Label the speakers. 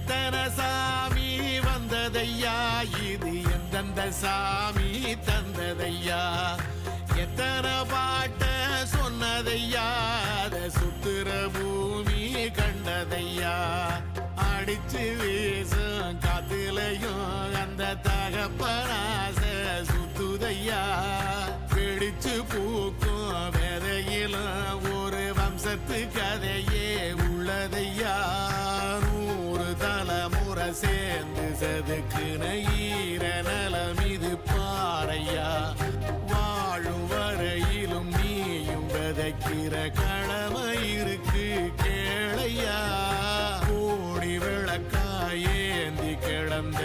Speaker 1: எத்தனை சாமி வந்ததையா, இது எந்தெந்த சாமி தந்ததையா, எத்தனை பாட்ட சொன்னதையா, அத சுத்துற பூமி கண்டதையா, அடிச்சு வீசும் காத்துலையும் அந்த தகப்பனாச சுத்துதையா, பிடிச்சு பூக்கும் வேதையிலும் ஒரு வம்சத்து கதையே உள்ளதையா, 100 தலைமுறை சேர்ந்து செதுக்குன ஈர நலம் இது பாறையா, வாழும் வரையிலும் நீயும் விதைக்கிற கடமை இருக்கு கேளையா, கோடி விளக்காயேந்தி கிடந்த